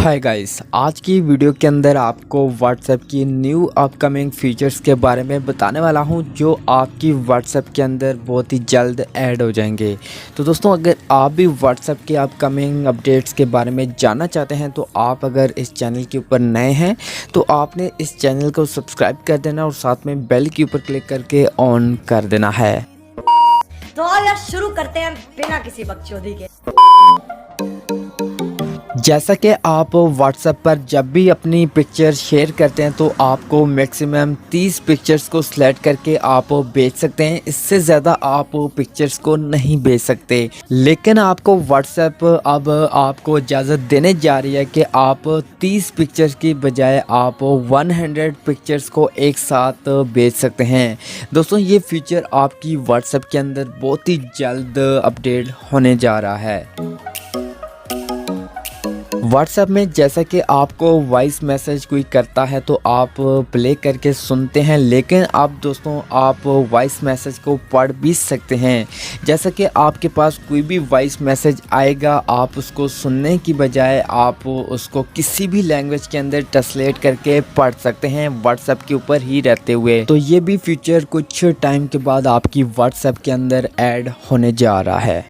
Hi guys, आज की video के अंदर आपको WhatsApp की न्यू अपकमिंग फीचर्स के बारे में बताने वाला हूं जो आपकी WhatsApp के अंदर बहुत ही जल्द ऐड हो जाएंगे। तो दोस्तों, अगर आप भी WhatsApp के अपकमिंग अपडेट्स के बारे में जानना चाहते हैं तो आप अगर इस चैनल के ऊपर नए हैं तो आपने इस चैनल को सब्सक्राइब कर देना और साथ में बेल के ऊपर क्लिक करके ऑन कर देना है। तो आओ यार शुरू करते हैं बिना किसी बकचोदी के। जैसा कि आप WhatsApp पर जब भी अपनी पिक्चर शेयर करते हैं तो आपको मैक्सिमम 30 पिक्चर्स को सिलेक्ट करके आप भेज सकते हैं। इससे ज़्यादा आप पिक्चर्स को नहीं भेज सकते, लेकिन आपको WhatsApp अब आपको इजाज़त देने जा रही है कि आप 30 पिक्चर्स की बजाय आप 100 पिक्चर्स को एक साथ भेज सकते हैं। दोस्तों, ये फीचर आपकी WhatsApp के अंदर बहुत ही जल्द अपडेट होने जा रहा है। WhatsApp में जैसा कि आपको वॉइस मैसेज कोई करता है तो आप प्ले करके सुनते हैं, लेकिन अब दोस्तों आप वॉइस मैसेज को पढ़ भी सकते हैं। जैसा कि आपके पास कोई भी वॉइस मैसेज आएगा, आप उसको सुनने की बजाय आप उसको किसी भी लैंग्वेज के अंदर ट्रांसलेट करके पढ़ सकते हैं WhatsApp के ऊपर ही रहते हुए। तो ये भी फीचर कुछ टाइम के बाद आपकी WhatsApp के अंदर ऐड होने जा रहा है।